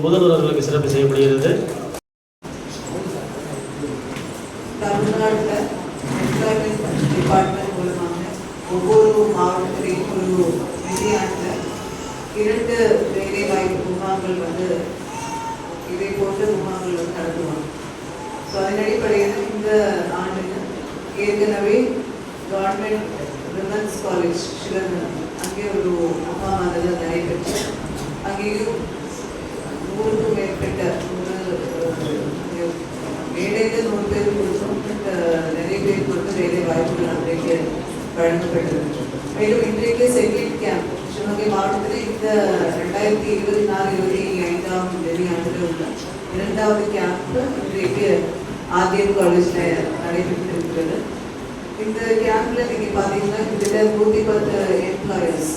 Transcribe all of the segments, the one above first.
முதல்வர் அவர்களுக்கு சிறப்பு செய்யப்படுகிறது. தமிழ்நாட்டில் எம்ப்ளாய்மெண்ட் டிபார்ட்மெண்ட் மூலமாக ஒவ்வொரு மாவட்டத்திலையும் ஒரு நிதியாண்டில் 2 வேலைவாய்ப்பு முகாம்கள் இதே போன்ற முகாம்கள் நடத்துவாங்க. ஸோ அதன் அடிப்படையில் இந்த ஆண்டுக்கு ஏற்கனவே கவர்மெண்ட் விமன்ஸ் காலேஜ் சிவகங்கை அங்கே ஒரு முகாம் நடைபெற்று அங்கேயும் 100க்கும் மேற்பட்ட வேலையில் 100 பேர் கொடுத்தோம். நிறைய பேருக்கு வேலை வாய்ப்புகள் அன்றைக்கு வழங்கப்பட்டது. மேலும் இன்றைக்கு செட்டில் கேம்ப் சிவகங்கை மாவட்டத்தில் இந்த 2024-25 நிதியாண்டில் உள்ள 2வது கேம்ப் இன்றைக்கு ஆர்டிஎம் காலேஜில் நடைபெற்றிருக்கிறது. இந்த கேம்பில் நீங்கள் பார்த்தீங்கன்னா கிட்டத்தட்ட 110 எம்ப்ளாயர்ஸ்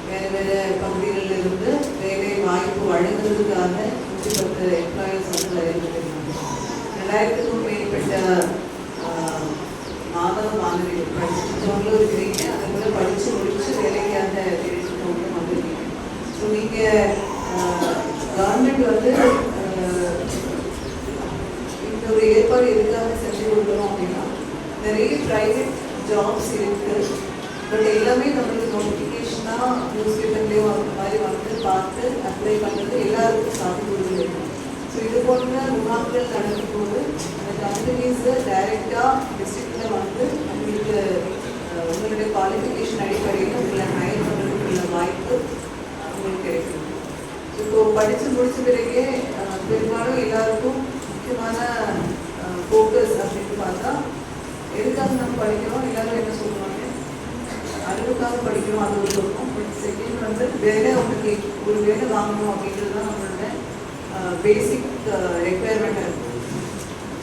வேறு வேறு பகுதிகளில் இருந்து வேலை வாய்ப்பு வழங்குவதற்காக 110 எம்ப்ளாயர்ஸ் நடைபெற்றிருக்கிறாங்க. 2000க்கும் மேற்பட்ட மாணவிகள் படிச்சுட்டவங்களும் இருக்கிறீங்க, அதுபோல் படித்து முடிச்சு வேலைக்காக தெரிவிச்சவங்களும் வந்திருக்கீங்க. ஸோ நீங்கள் கவர்மெண்ட் இந்த ஒரு ஏற்பாடு எதுக்காக செஞ்சு கொடுக்குறோம் அப்படின்னா, நிறைய ப்ரைவேட் ஜாப்ஸ் இருக்குது. பட் எல்லாமே நம்மளுக்கு நோட்டிஃபிகேஷனாக நியூஸ் பேப்பர்லேயோ அந்த மாதிரி பார்த்து அப்ளை பண்ணுறது எல்லாருக்கும் சாத்தியக்கூறுகள் இருக்கும். ஸோ இது போன்ற முகாம்கள் நடக்கும் போது அந்த கம்பெனிஸை டைரெக்டாக டிஸ்ட்ரிக்டில் உங்களுக்கு உங்களுடைய குவாலிஃபிகேஷன் அடிப்படையில் உங்களை ஹையர் பண்ணுறதுக்குள்ள வாய்ப்பு உங்களுக்கு கிடைக்கும். ஸோ இப்போ படித்து முடிச்ச பிறகே பெரும்பாலும் எல்லாருக்கும் முக்கியமான ஃபோக்கஸ் அப்படின்னு பார்த்தா எதுக்காக நம்ம படிக்கிறோம், எல்லாரும் என்ன சொல்லுவாங்க, அறிவுக்காக படிக்கிறோம், அது ஒரு சொல்லுவோம். பட் செகண்ட் வேலை உங்களுக்கு ஒரு வேலை வாங்கணும் அப்படின்றது தான் நம்மளோட பேசிக் ரெக்குயர்மெண்ட்டாக இருக்கும்.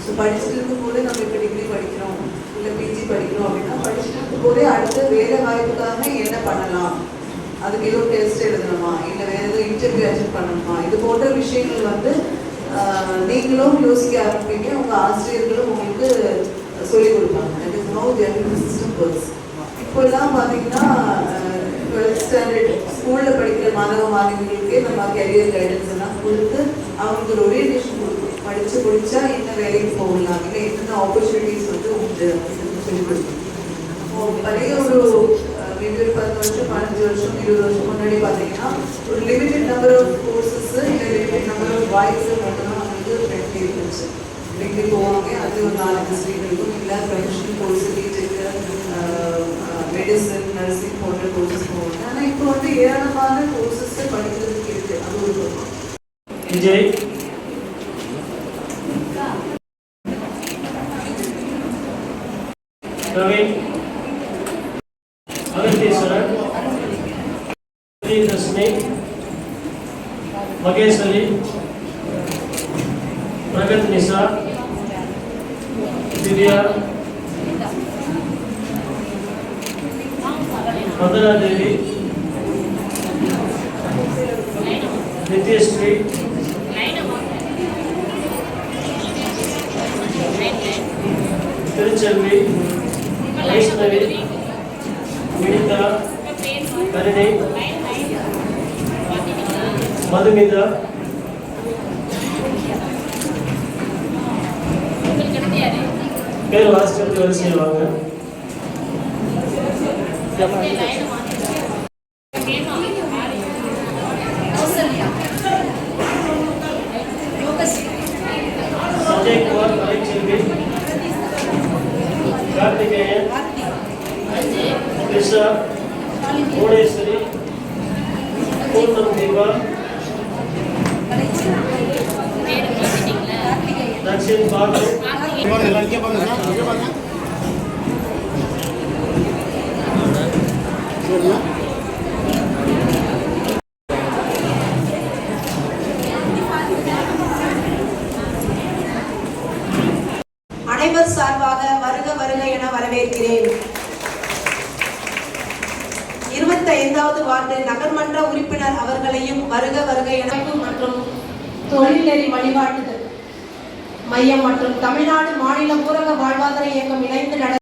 ஸோ படிச்சுட்டு இருக்கும் போதே நம்ம இப்போ டிகிரி படிக்கிறோம் இல்லை பிஜி படிக்கிறோம் அப்படின்னா படிச்சுட்டு இருக்கும் போதே அடுத்த வேலை வாய்ப்புக்காக என்ன பண்ணலாம், அதுக்கு ஏதோ டெஸ்ட் எழுதணுமா இல்லை வேறு ஏதோ இன்டர்வியூ அட்டெண்ட் பண்ணணுமா, இது போன்ற விஷயங்கள் நீங்களும் யோசிக்க ஆரம்பிப்பீங்க, உங்கள் ஆசிரியர்களும் உங்களுக்கு சொல்லிக் கொடுப்பாங்க. That is no general system works. இப்போல்லாம் பார்த்தீங்கன்னா 12th ஸ்டாண்டர்ட் ஸ்கூலில் படிக்கிற மாணவிகளுக்கே நம்ம கெரியர் கைடன்ஸ் எல்லாம் கொடுத்து அவங்களுக்கு ஒரு ஓரியன்டேஷன் கொடுக்கும். படித்து முடிச்சா என்ன வேலைக்கு போகலாம், இல்லை என்னென்ன ஆப்பர்ச்சுனிட்டிஸ் உண்டு அப்படின்னு சொல்லிக் கொடுக்கும். பழைய ஒரு மேபி ஒரு 10 வருஷம் 15 வருஷம் 20 வருஷம் முன்னாடி பார்த்தீங்கன்னா ஒரு லிமிடெட் நம்பர் ஆஃப் கோர்சஸ் இல்லை லிமிடெட் நம்பர் ஆஃப் வாய்ப்புகள் மட்டும்தான் ஃப்ரெண்ட்லி இருந்துச்சு. டிகிரி போவாங்க, அது ஒரு 4 ஸ்ட்ரீட் இருக்கும். இல்லை professional course, BTech, medicine, nursing போன்ற கோர்சஸ் போவாங்க. ஆனால் இப்போ ஏராளமான கோர்சஸ் படிக்கிறதுக்கு இருக்கு. அது ஒரு பக்கம். விஜய் பிரவீன் அகத்தீஸ்வரன் தர்ஷினி மகேஸ்வரி பிரகத் நிஷா திவ்யா மதுரா தேவி நித்யஸ்ரீ திருச்செல்வி வைஷ்ணவி வினிதா கருணை மதுமிதா பேர் வாசிச்சு வரிசையில் வாங்க. சஞ்சய் குமார் கலைச்செல்வி கார்த்திகேயன் கிருஷ்ணா புவனேஸ்வரி பூர்ணம் தீபா தக்ஷின் பாட்டு அனைவர் சார்பாக வருக வருக என வரவேற்கிறேன். 25வது வார்டு நகர்மன்ற உறுப்பினர் அவர்களையும் வருக வருக என மற்றும் தொழில்நெறி வழிகாட்டுதல் மையம் மற்றும் தமிழ்நாடு மாநில ஊரக வாழ்வாதார இயக்கம் இணைந்து